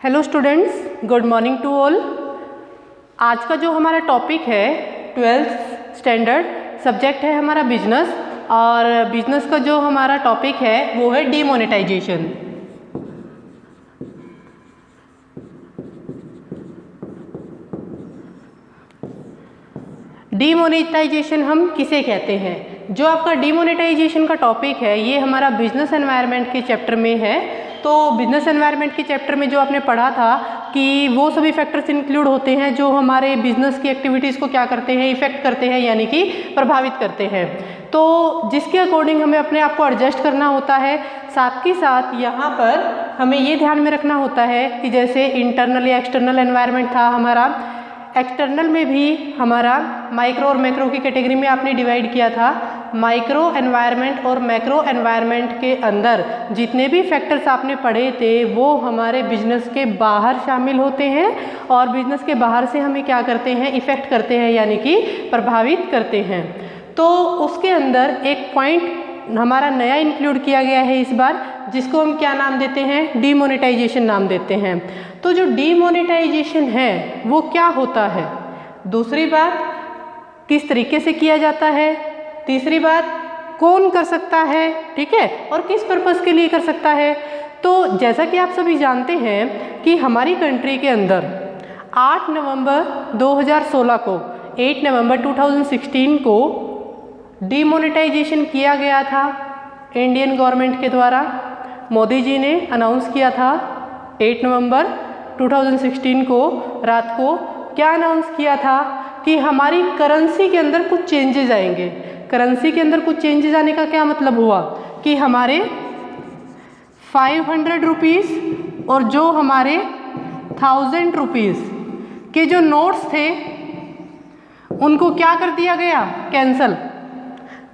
Hello students, good morning to all. आज का जो हमारा टॉपिक है 12th स्टैंडर्ड सब्जेक्ट है हमारा बिजनेस, और बिजनेस का जो हमारा टॉपिक है वो है डीमोनेटाइजेशन। डीमोनेटाइजेशन हम किसे कहते हैं? जो आपका डीमोनेटाइजेशन का टॉपिक है ये हमारा बिजनेस एनवायरनमेंट के चैप्टर में है। तो बिजनेस एनवायरनमेंट के चैप्टर में जो आपने पढ़ा था कि वो सभी फैक्टर्स इंक्लूड होते हैं जो हमारे बिजनेस की एक्टिविटीज़ को क्या करते हैं, इफेक्ट करते हैं, यानी कि प्रभावित करते हैं। तो जिसके अकॉर्डिंग हमें अपने आप को एडजस्ट करना होता है। साथ ही साथ यहाँ पर हमें ये ध्यान में रखना होता है कि जैसे इंटरनल या एक्सटर्नल एनवायरनमेंट था हमारा, एक्सटर्नल में भी हमारा माइक्रो और मैक्रो की कैटेगरी में आपने डिवाइड किया था। माइक्रो एनवायरनमेंट और मैक्रो एनवायरनमेंट के अंदर जितने भी फैक्टर्स आपने पढ़े थे वो हमारे बिजनेस के बाहर शामिल होते हैं, और बिजनेस के बाहर से हमें क्या करते हैं, इफेक्ट करते हैं, यानी कि प्रभावित करते हैं। तो उसके अंदर एक पॉइंट हमारा नया इंक्लूड किया गया है इस बार, जिसको हम क्या नाम देते हैं, डीमोनेटाइजेशन नाम देते हैं। तो जो डीमोनेटाइजेशन है वो क्या होता है, दूसरी बात किस तरीके से किया जाता है, तीसरी बात कौन कर सकता है, ठीक है, और किस पर्पस के लिए कर सकता है। तो जैसा कि आप सभी जानते हैं कि हमारी कंट्री के अंदर 8 नवंबर 2016 को 8 नवंबर 2016 को डीमोनेटाइजेशन किया गया था इंडियन गवर्नमेंट के द्वारा। मोदी जी ने अनाउंस किया था 8 नवंबर 2016 को रात को। क्या अनाउंस किया था कि हमारी करेंसी के अंदर कुछ चेंजेस आएंगे। करेंसी के अंदर कुछ चेंजेस आने का क्या मतलब हुआ कि हमारे 500 रुपीज़ और जो हमारे 1000 रुपीज़ के जो नोट्स थे उनको क्या कर दिया गया, कैंसल।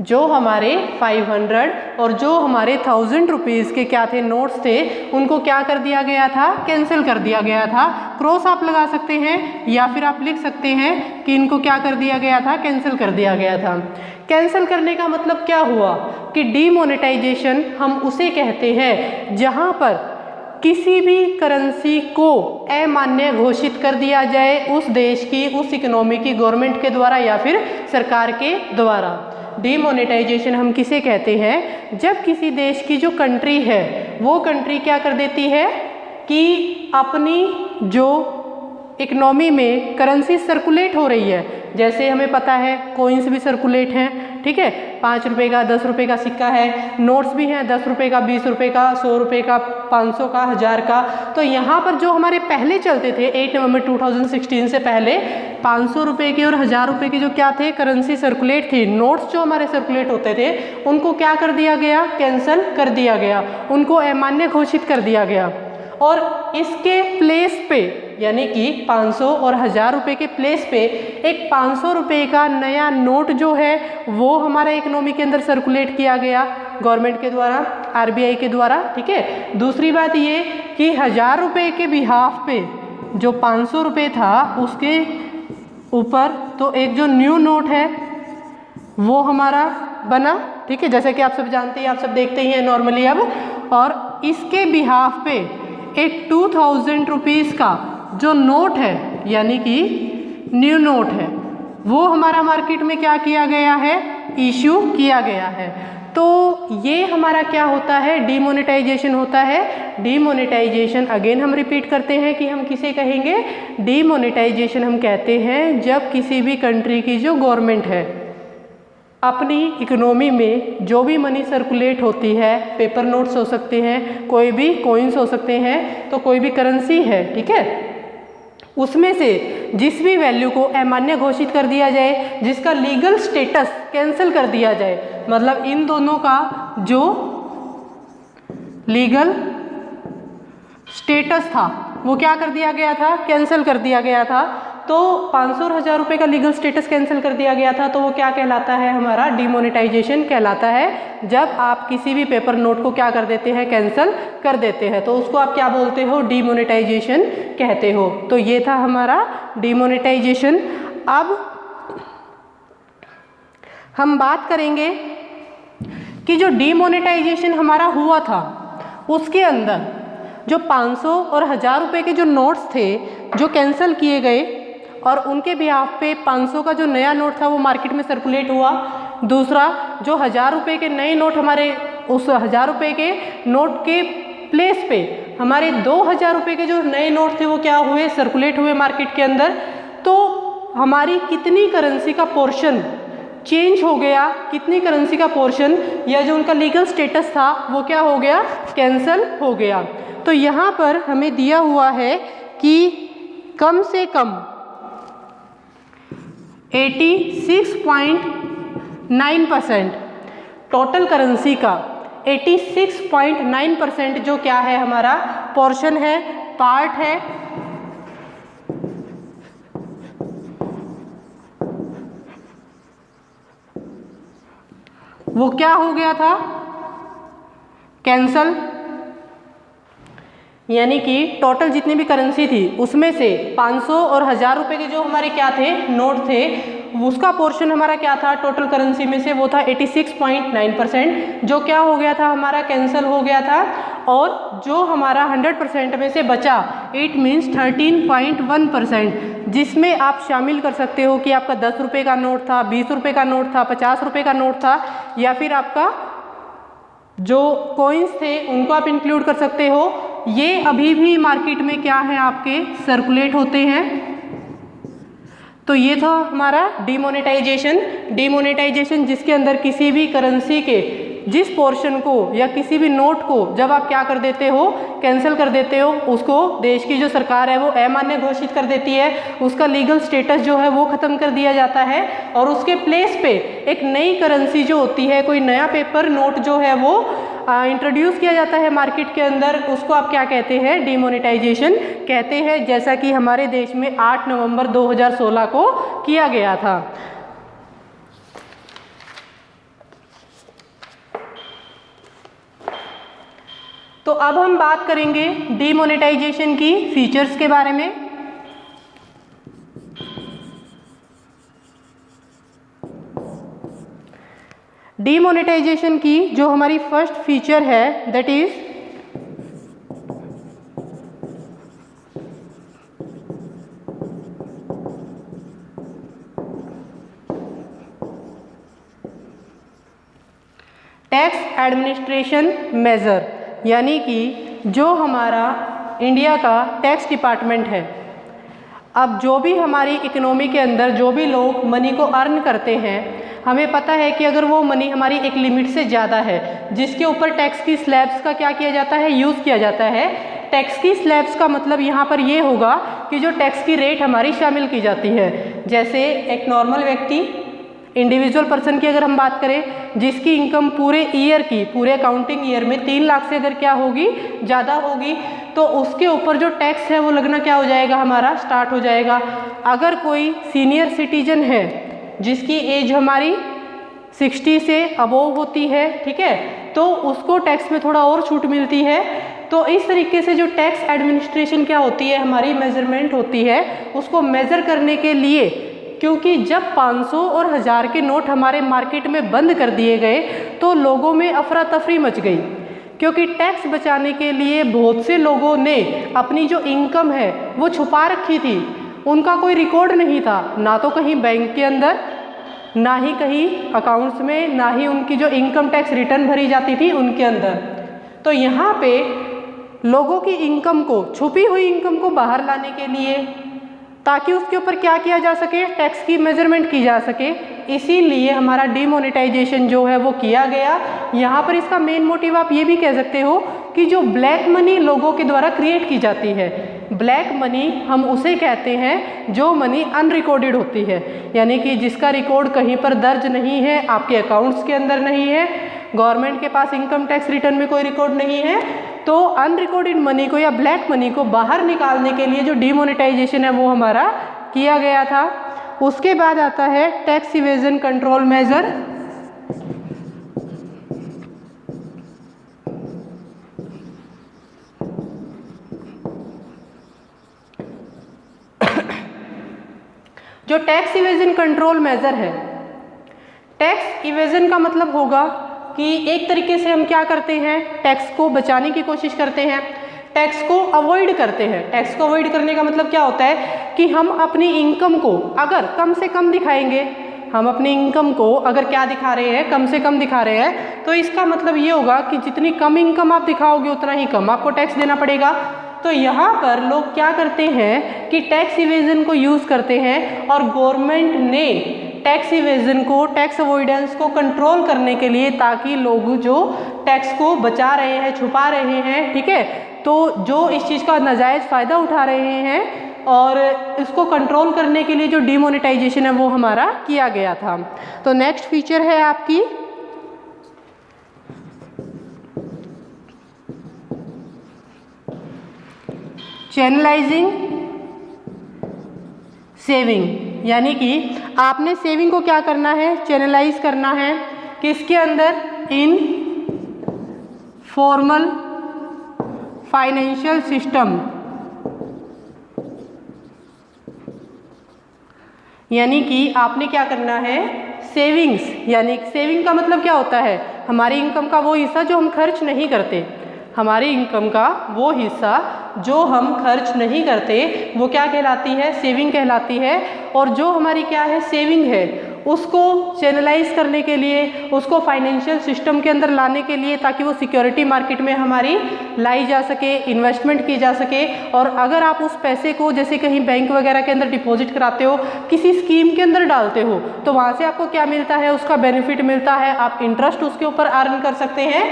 जो हमारे 500 और जो हमारे 1000 रुपीज़ के क्या थे, नोट्स थे, उनको क्या कर दिया गया था, कैंसिल कर दिया गया था। क्रॉस आप लगा सकते हैं या फिर आप लिख सकते हैं कि इनको क्या कर दिया गया था, कैंसिल कर दिया गया था। कैंसिल करने का मतलब क्या हुआ कि डीमोनेटाइजेशन हम उसे कहते हैं जहाँ पर किसी भी करेंसी को अमान्य घोषित कर दिया जाए उस देश की, उस इकोनॉमी की, गवर्नमेंट के द्वारा या फिर सरकार के द्वारा। डीमोनेटाइजेशन हम किसे कहते हैं, जब किसी देश की जो कंट्री है वो कंट्री क्या कर देती है कि अपनी जो इकोनॉमी में करेंसी सर्कुलेट हो रही है, जैसे हमें पता है कॉइन्स भी सर्कुलेट हैं, ठीक है, 5 रुपये का, 10 रुपये का सिक्का है, नोट्स भी हैं 10 रुपये का, 20 रुपये का, 100 रुपये का, 500 का, 1000 का। तो यहाँ पर जो हमारे पहले चलते थे 8 नवंबर 2016 से पहले 500 रुपये के और 1000 रुपये के जो क्या थे, करेंसी सर्कुलेट थी, नोट्स जो हमारे सर्कुलेट होते थे उनको क्या कर दिया गया, कैंसिल कर दिया गया, उनको अमान्य घोषित कर दिया गया। और इसके प्लेस पे यानी कि 500 और 1000 रुपये के प्लेस पे एक 500 रुपये का नया नोट जो है वो हमारे इकोनॉमी के अंदर सर्कुलेट किया गया गवर्नमेंट के द्वारा, आरबीआई के द्वारा, ठीक है। दूसरी बात ये कि 1000 रुपये के बिहाफ पे जो 500 रुपये था उसके ऊपर तो एक जो न्यू नोट है वो हमारा बना, ठीक है, जैसे कि आप सब जानते हैं, आप सब देखते ही हैं नॉर्मली अब। और इसके बिहाफ पे एक 2000 रुपीज़ का जो नोट है यानी कि न्यू नोट है वो हमारा मार्केट में क्या किया गया है, इशू किया गया है। तो ये हमारा क्या होता है, डीमोनेटाइजेशन होता है। डीमोनेटाइजेशन अगेन हम रिपीट करते हैं कि हम किसे कहेंगे, डीमोनेटाइजेशन हम कहते हैं जब किसी भी कंट्री की जो गवर्नमेंट है अपनी इकोनॉमी में जो भी मनी सर्कुलेट होती है, पेपर नोट्स हो सकते हैं, कोई भी कॉइन्स हो सकते हैं, तो कोई भी करेंसी है, ठीक है, उसमें से जिस भी वैल्यू को अमान्य घोषित कर दिया जाए, जिसका लीगल स्टेटस कैंसिल कर दिया जाए, मतलब इन दोनों का जो लीगल स्टेटस था वो क्या कर दिया गया था, कैंसिल कर दिया गया था। तो 500 और 1000 रुपये का लीगल स्टेटस कैंसिल कर दिया गया था, तो वो क्या कहलाता है, हमारा डीमोनेटाइजेशन कहलाता है। जब आप किसी भी पेपर नोट को क्या कर देते हैं, कैंसिल कर देते हैं, तो उसको आप क्या बोलते हो, डीमोनेटाइजेशन कहते हो। तो ये था हमारा डीमोनेटाइजेशन। अब हम बात करेंगे कि जो डीमोनेटाइजेशन हमारा हुआ था उसके अंदर जो 500 और 1000 रुपये के जो नोट्स थे जो कैंसिल किए गए और उनके बिहाफ पे 500 का जो नया नोट था वो मार्केट में सर्कुलेट हुआ। दूसरा, जो 1000 रुपये के नए नोट हमारे उस 1000 रुपये के नोट के प्लेस पे हमारे 2000 रुपये के जो नए नोट थे वो क्या हुए, सर्कुलेट हुए मार्केट के अंदर। तो हमारी कितनी करेंसी का पोर्शन चेंज हो गया, कितनी करेंसी का पोर्शन या जो उनका लीगल स्टेटस था वो क्या हो गया, कैंसिल हो गया। तो यहाँ पर हमें दिया हुआ है कि कम से कम 86.9% टोटल करेंसी का 86.9% जो क्या है हमारा पोर्शन है, पार्ट है, वो क्या हो गया था, कैंसल। यानी कि टोटल जितनी भी करेंसी थी उसमें से 500 और 1000 रुपये के जो हमारे क्या थे, नोट थे, उसका पोर्शन हमारा क्या था टोटल करेंसी में से, वो था 86.9%, जो क्या हो गया था हमारा, कैंसिल हो गया था। और जो हमारा 100% में से बचा, इट मीन्स 13.1%, जिसमें आप शामिल कर सकते हो कि आपका 10 रुपये का नोट था, 20 रुपये का नोट था, 50 रुपये का नोट था, या फिर आपका जो कॉइन्स थे उनको आप इंक्लूड कर सकते हो। ये अभी भी मार्केट में क्या है, आपके सर्कुलेट होते हैं। तो ये था हमारा डिमोनेटाइजेशन। डिमोनेटाइजेशन जिसके अंदर किसी भी करेंसी के जिस पोर्शन को या किसी भी नोट को जब आप क्या कर देते हो, कैंसिल कर देते हो, उसको देश की जो सरकार है वो अमान्य घोषित कर देती है, उसका लीगल स्टेटस जो है वो ख़त्म कर दिया जाता है और उसके प्लेस पे एक नई करेंसी जो होती है, कोई नया पेपर नोट जो है वो इंट्रोड्यूस किया जाता है मार्केट के अंदर। उसको आप क्या कहते हैं, डिमोनेटाइजेशन कहते हैं, जैसा कि हमारे देश में 8 नवंबर 2016 को किया गया था। तो अब हम बात करेंगे डिमोनेटाइजेशन की फीचर्स के बारे में। डिमोनेटाइजेशन की जो हमारी फर्स्ट फीचर है that is tax administration measure, यानी कि जो हमारा इंडिया का टैक्स डिपार्टमेंट है, अब जो भी हमारी इकोनॉमी के अंदर जो भी लोग मनी को अर्न करते हैं, हमें पता है कि अगर वो मनी हमारी एक लिमिट से ज़्यादा है जिसके ऊपर टैक्स की स्लैब्स का क्या किया जाता है, यूज़ किया जाता है। टैक्स की स्लैब्स का मतलब यहाँ पर ये होगा कि जो टैक्स की रेट हमारी शामिल की जाती है। जैसे एक नॉर्मल व्यक्ति, इंडिविजुअल पर्सन की अगर हम बात करें, जिसकी इनकम पूरे ईयर की, पूरे अकाउंटिंग ईयर में 3 लाख से अगर क्या होगी, ज़्यादा होगी, तो उसके ऊपर जो टैक्स है वो लगना क्या हो जाएगा, हमारा स्टार्ट हो जाएगा। अगर कोई सीनियर सिटीजन है जिसकी एज हमारी 60 से अबोव होती है, ठीक है, तो उसको टैक्स में थोड़ा और छूट मिलती है। तो इस तरीके से जो टैक्स एडमिनिस्ट्रेशन क्या होती है, हमारी मेजरमेंट होती है, उसको मेज़र करने के लिए, क्योंकि जब 500 और 1000 के नोट हमारे मार्केट में बंद कर दिए गए तो लोगों में अफरा तफरी मच गई, क्योंकि टैक्स बचाने के लिए बहुत से लोगों ने अपनी जो इनकम है वो छुपा रखी थी। उनका कोई रिकॉर्ड नहीं था, ना तो कहीं बैंक के अंदर, ना ही कहीं अकाउंट्स में, ना ही उनकी जो इनकम टैक्स रिटर्न भरी जाती थी उनके अंदर। तो यहाँ पे लोगों की इनकम को, छुपी हुई इनकम को बाहर लाने के लिए, ताकि उसके ऊपर क्या किया जा सके, टैक्स की मेजरमेंट की जा सके, इसीलिए हमारा डिमोनेटाइजेशन जो है वो किया गया। यहाँ पर इसका मेन मोटिव आप ये भी कह सकते हो कि जो ब्लैक मनी लोगों के द्वारा क्रिएट की जाती है, ब्लैक मनी हम उसे कहते हैं जो मनी अनरिकॉर्डेड होती है, यानी कि जिसका रिकॉर्ड कहीं पर दर्ज नहीं है, आपके अकाउंट्स के अंदर नहीं है, गवर्नमेंट के पास इनकम टैक्स रिटर्न में कोई रिकॉर्ड नहीं है। तो अनरिकॉर्डेड मनी को या ब्लैक मनी को बाहर निकालने के लिए जो डिमोनेटाइजेशन है वो हमारा किया गया था। उसके बाद आता है टैक्स इवेजन कंट्रोल मेजर। जो टैक्स इवेजन कंट्रोल मेजर है, टैक्स इवेजन का मतलब होगा कि एक तरीके से हम क्या करते हैं, टैक्स को बचाने की कोशिश करते हैं। टैक्स को अवॉइड करते हैं। टैक्स को अवॉइड करने का मतलब क्या होता है कि हम अपनी इनकम को अगर कम से कम दिखाएंगे, हम अपनी इनकम को अगर क्या दिखा रहे हैं, कम से कम दिखा रहे हैं, तो इसका मतलब ये होगा कि जितनी कम इनकम आप दिखाओगे उतना ही कम आपको टैक्स देना पड़ेगा। तो यहाँ पर लोग क्या करते हैं कि टैक्स इवेजन को यूज़ करते हैं और गवर्नमेंट ने टैक्स इवेजन को, टैक्स अवॉइडेंस को कंट्रोल करने के लिए, ताकि लोग जो टैक्स को बचा रहे हैं, छुपा रहे हैं, ठीक है, तो जो इस चीज़ का नाजायज़ फ़ायदा उठा रहे हैं और इसको कंट्रोल करने के लिए जो डीमोनेटाइजेशन है वो हमारा किया गया था। तो नेक्स्ट फीचर है आपकी चैनलाइजिंग सेविंग, यानी कि आपने सेविंग को क्या करना है, चैनलाइज करना है किसके अंदर, इन फॉर्मल फाइनेंशियल सिस्टम, यानी कि आपने क्या करना है, सेविंग्स, यानी सेविंग का मतलब क्या होता है, हमारी इनकम का वो हिस्सा जो हम खर्च नहीं करते, हमारी इनकम का वो हिस्सा जो हम खर्च नहीं करते वो क्या कहलाती है, सेविंग कहलाती है। और जो हमारी क्या है, सेविंग है, उसको चैनलाइज करने के लिए, उसको फाइनेंशियल सिस्टम के अंदर लाने के लिए, ताकि वो सिक्योरिटी मार्केट में हमारी लाई जा सके, इन्वेस्टमेंट की जा सके। और अगर आप उस पैसे को जैसे कहीं बैंक वगैरह के अंदर डिपॉजिट कराते हो, किसी स्कीम के अंदर डालते हो, तो वहाँ से आपको क्या मिलता है, उसका बेनिफिट मिलता है, आप इंटरेस्ट उसके ऊपर अर्न कर सकते हैं।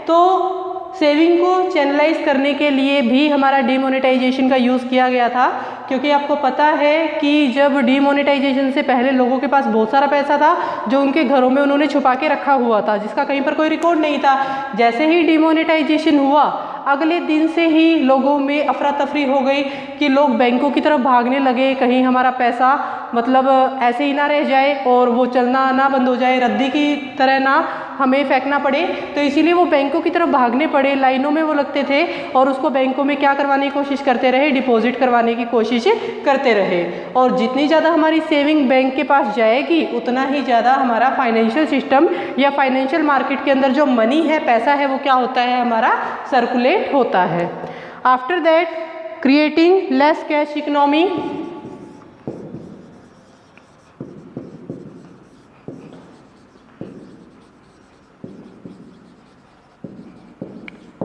तो सेविंग को चैनलाइज करने के लिए भी हमारा डीमोनेटाइजेशन का यूज़ किया गया था, क्योंकि आपको पता है कि जब डीमोनेटाइजेशन से पहले लोगों के पास बहुत सारा पैसा था जो उनके घरों में उन्होंने छुपा के रखा हुआ था, जिसका कहीं पर कोई रिकॉर्ड नहीं था। जैसे ही डीमोनेटाइजेशन हुआ, अगले दिन से ही लोगों में अफरा तफरी हो गई कि लोग बैंकों की तरफ भागने लगे, कहीं हमारा पैसा मतलब ऐसे ही ना रह जाए और वो चलना ना बंद हो जाए, रद्दी की तरह ना हमें फेंकना पड़े। तो इसीलिए वो बैंकों की तरफ भागने पड़े, लाइनों में वो लगते थे और उसको बैंकों में क्या करवाने की कोशिश करते रहे, डिपॉजिट करवाने की कोशिश करते रहे। और जितनी ज़्यादा हमारी सेविंग बैंक के पास जाएगी, उतना ही ज़्यादा हमारा फाइनेंशियल सिस्टम या फाइनेंशियल मार्केट के अंदर जो मनी है, पैसा है, वो क्या होता है, हमारा सर्कुलेट होता है। After that creating less cash economy,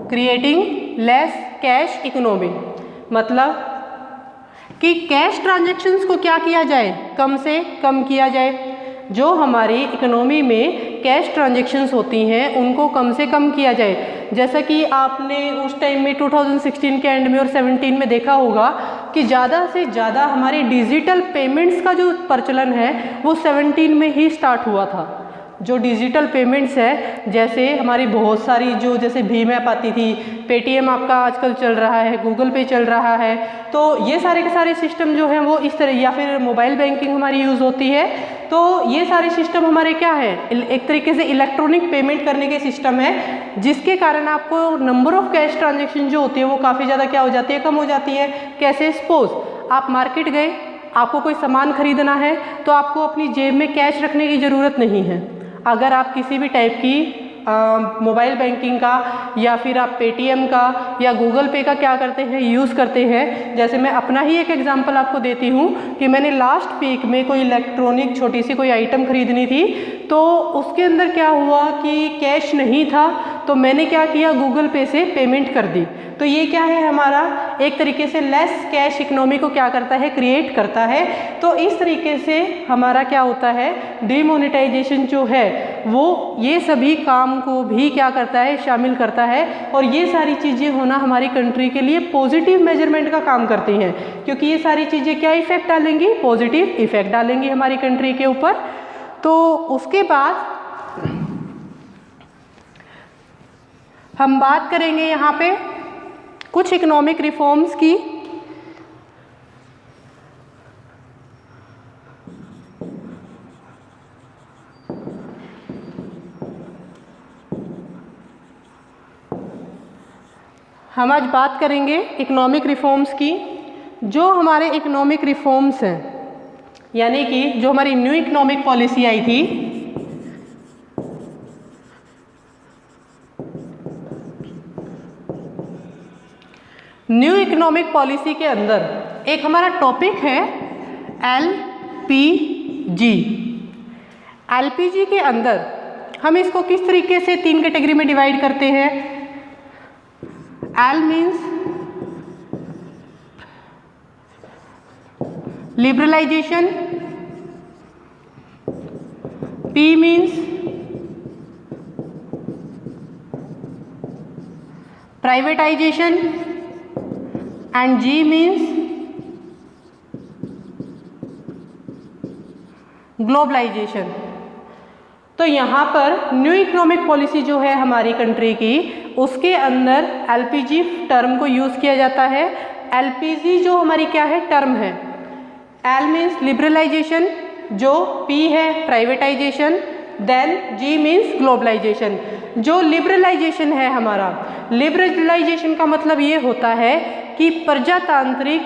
creating less cash economy मतलब कि कैश ट्रांजैक्शंस को क्या किया जाए, कम से कम किया जाए। जो हमारी इकोनॉमी में कैश ट्रांजैक्शंस होती हैं उनको कम से कम किया जाए। जैसा कि आपने उस टाइम में 2016 के एंड में और 17 में देखा होगा कि ज़्यादा से ज़्यादा हमारे डिजिटल पेमेंट्स का जो प्रचलन है वो 17 में ही स्टार्ट हुआ था। जो डिजिटल पेमेंट्स है, जैसे हमारी बहुत सारी जो जैसे भीम ऐप आती थी, पेटीएम आपका आजकल चल रहा है, गूगल पे चल रहा है, तो ये सारे के सारे सिस्टम जो हैं वो इस तरह, या फिर मोबाइल बैंकिंग हमारी यूज़ होती है। तो ये सारे सिस्टम हमारे क्या है, एक तरीके से इलेक्ट्रॉनिक पेमेंट करने के सिस्टम है, जिसके कारण आपको नंबर ऑफ कैश ट्रांजेक्शन जो होती है वो काफ़ी ज़्यादा क्या हो जाती है, कम हो जाती है। कैसे, सपोज आप मार्केट गए, आपको कोई सामान खरीदना है तो आपको अपनी जेब में कैश रखने की ज़रूरत नहीं है। अगर आप किसी भी टाइप की मोबाइल बैंकिंग का या फिर आप पेटीएम का या गूगल पे का क्या करते हैं, यूज़ करते हैं। जैसे मैं अपना ही एक एग्जांपल आपको देती हूँ कि मैंने लास्ट वीक में कोई इलेक्ट्रॉनिक छोटी सी कोई आइटम खरीदनी थी, तो उसके अंदर क्या हुआ कि कैश नहीं था, तो मैंने क्या किया, गूगल पे से पेमेंट कर दी। तो ये क्या है, हमारा एक तरीके से लेस कैश इकोनॉमी को क्या करता है, क्रिएट करता है। तो इस तरीके से हमारा क्या होता है, डीमोनेटाइजेशन जो है वो ये सभी काम को भी क्या करता है, शामिल करता है। और ये सारी चीज़ें होना हमारी कंट्री के लिए पॉजिटिव मेजरमेंट का काम करती हैं, क्योंकि ये सारी चीज़ें क्या इफेक्ट डालेंगी, पॉजिटिव इफेक्ट डालेंगी हमारी कंट्री के ऊपर। तो उसके बाद हम बात करेंगे यहाँ पे कुछ इकोनॉमिक रिफॉर्म्स की। हम आज बात करेंगे इकोनॉमिक रिफॉर्म्स की। जो हमारे इकोनॉमिक रिफॉर्म्स हैं, यानी कि जो हमारी न्यू इकोनॉमिक पॉलिसी आई थी, न्यू इकोनॉमिक पॉलिसी के अंदर एक हमारा टॉपिक है LPG। LPG के अंदर हम इसको किस तरीके से 3 कैटेगरी में डिवाइड करते हैं। L means liberalisation, P means privatisation and G means globalisation. तो यहाँ पर न्यू इकोनॉमिक पॉलिसी जो है हमारी कंट्री की, उसके अंदर LPG टर्म को यूज़ किया जाता है। LPG जो हमारी क्या है, टर्म है। L मीन्स लिबरलाइजेशन, जो P है privatisation, then G means globalisation. जो लिबरलाइजेशन है हमारा, लिबरलाइजेशन का मतलब ये होता है कि प्रजातांत्रिक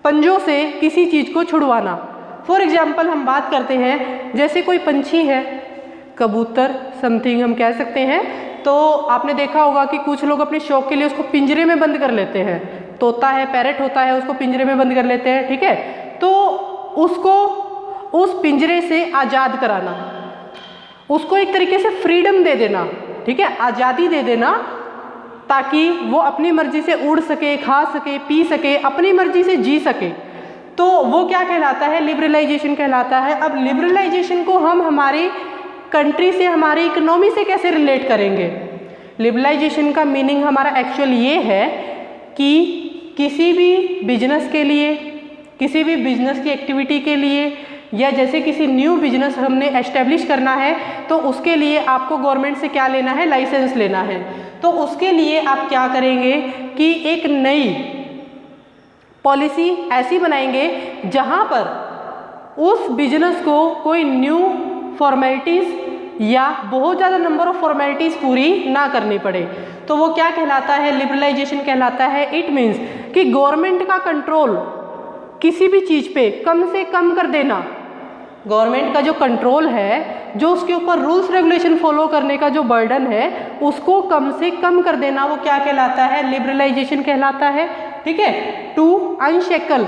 पंजों से किसी चीज़ को छुड़वाना। फॉर एग्जाम्पल हम बात करते हैं, जैसे कोई पंछी है, कबूतर समथिंग हम कह सकते हैं, तो आपने देखा होगा कि कुछ लोग अपने शौक के लिए उसको पिंजरे में बंद कर लेते हैं। तोता है, पैरेट होता है, उसको पिंजरे में बंद कर लेते हैं, ठीक है। तो उसको उस पिंजरे से आज़ाद कराना, उसको एक तरीके से फ्रीडम दे देना, ठीक है, आज़ादी दे देना, ताकि वो अपनी मर्जी से उड़ सके, खा सके, पी सके, अपनी मर्जी से जी सके। तो वो क्या कहलाता है, लिबरलाइजेशन कहलाता है। अब लिबरलाइजेशन को हम हमारी कंट्री से, हमारी इकोनॉमी से कैसे रिलेट करेंगे। लिबरलाइजेशन का मीनिंग हमारा एक्चुअल ये है कि किसी भी बिजनेस के लिए, किसी भी बिजनेस की एक्टिविटी के लिए, या जैसे किसी न्यू बिजनेस हमने एस्टेब्लिश करना है, तो उसके लिए आपको गवर्नमेंट से क्या लेना है, लाइसेंस लेना है। तो उसके लिए आप क्या करेंगे कि एक नई पॉलिसी ऐसी बनाएंगे जहां पर उस बिजनेस को कोई न्यू फॉर्मेलिटीज़ या बहुत ज़्यादा नंबर ऑफ फॉर्मेलिटीज़ पूरी ना करनी पड़े। तो वो क्या कहलाता है, लिबरलाइजेशन कहलाता है। इट मीन्स कि गवर्नमेंट का कंट्रोल किसी भी चीज़ पे कम से कम कर देना। गवर्नमेंट का जो कंट्रोल है, जो उसके ऊपर रूल्स रेगुलेशन फॉलो करने का जो बर्डन है, उसको कम से कम कर देना, वो क्या कहलाता है, लिबरलाइजेशन कहलाता है, ठीक है। टू अनशेकल,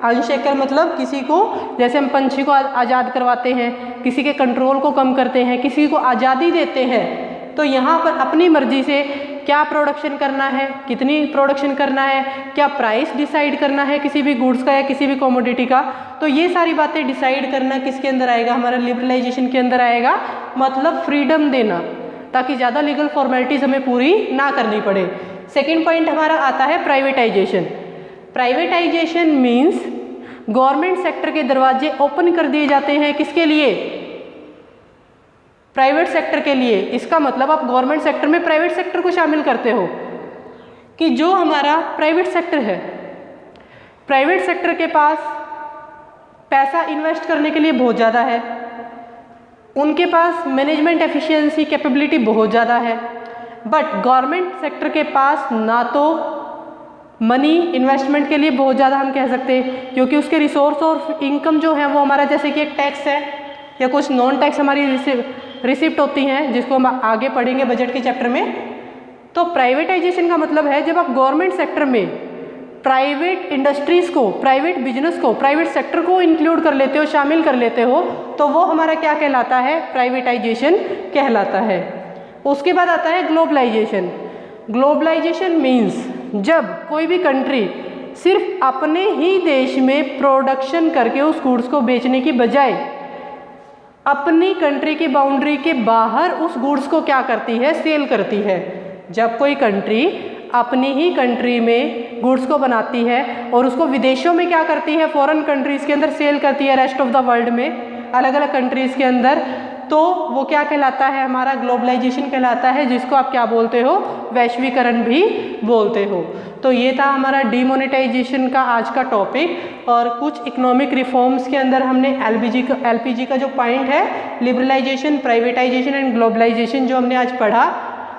अनशेकल मतलब किसी को, जैसे हम पंछी को आज़ाद करवाते हैं, किसी के कंट्रोल को कम करते हैं, किसी को आज़ादी देते हैं। तो यहाँ पर अपनी मर्जी से क्या प्रोडक्शन करना है, कितनी प्रोडक्शन करना है, क्या प्राइस डिसाइड करना है किसी भी गुड्स का या किसी भी कमोडिटी का, तो ये सारी बातें डिसाइड करना किसके अंदर आएगा, हमारा लिबरलाइजेशन के अंदर आएगा। मतलब फ्रीडम देना, ताकि ज़्यादा लीगल फॉर्मेलिटीज़ हमें पूरी ना करनी पड़े। सेकेंड पॉइंट हमारा आता है privatisation. Privatisation means government sector के दरवाजे ओपन कर दिए जाते हैं, किसके लिए, प्राइवेट सेक्टर के लिए। इसका मतलब आप गवर्नमेंट सेक्टर में प्राइवेट सेक्टर को शामिल करते हो, कि जो हमारा प्राइवेट सेक्टर है, प्राइवेट सेक्टर के पास पैसा इन्वेस्ट करने के लिए बहुत ज़्यादा है, उनके पास मैनेजमेंट एफिशिएंसी कैपेबिलिटी बहुत ज़्यादा है, बट गवर्नमेंट सेक्टर के पास ना तो मनी इन्वेस्टमेंट के लिए बहुत ज़्यादा हम कह सकते हैं, क्योंकि उसके रिसोर्स और इनकम जो है वो हमारा, जैसे कि एक टैक्स है या कुछ नॉन टैक्स हमारी रिसिप्ट होती हैं, जिसको हम आगे पढ़ेंगे बजट के चैप्टर में। तो प्राइवेटाइजेशन का मतलब है जब आप गवर्नमेंट सेक्टर में प्राइवेट इंडस्ट्रीज़ को, प्राइवेट बिजनेस को, प्राइवेट सेक्टर को इंक्लूड कर लेते हो, शामिल कर लेते हो, तो वो हमारा क्या कहलाता है, प्राइवेटाइजेशन कहलाता है। उसके बाद आता है ग्लोबलाइजेशन। ग्लोबलाइजेशन मीन्स जब कोई भी कंट्री सिर्फ अपने ही देश में प्रोडक्शन करके उस गुड्स को बेचने की बजाय अपनी कंट्री की बाउंड्री के बाहर उस गुड्स को क्या करती है, सेल करती है। जब कोई कंट्री अपनी ही कंट्री में गुड्स को बनाती है और उसको विदेशों में क्या करती है, फॉरेन कंट्रीज़ के अंदर सेल करती है, रेस्ट ऑफ द वर्ल्ड में, अलग अलग कंट्रीज़ के अंदर, तो वो क्या कहलाता है, हमारा ग्लोबलाइजेशन कहलाता है, जिसको आप क्या बोलते हो, वैश्वीकरण भी बोलते हो। तो ये था हमारा डीमोनेटाइजेशन का आज का टॉपिक, और कुछ इकोनॉमिक रिफॉर्म्स के अंदर हमने एलपीजी का जो पॉइंट है, लिबरलाइजेशन, प्राइवेटाइजेशन एंड ग्लोबलाइजेशन, जो हमने आज पढ़ा।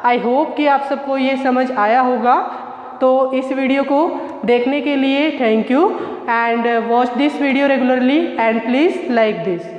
आई होप कि आप सबको ये समझ आया होगा। तो इस वीडियो को देखने के लिए thank you, and watch this video regularly and please like this.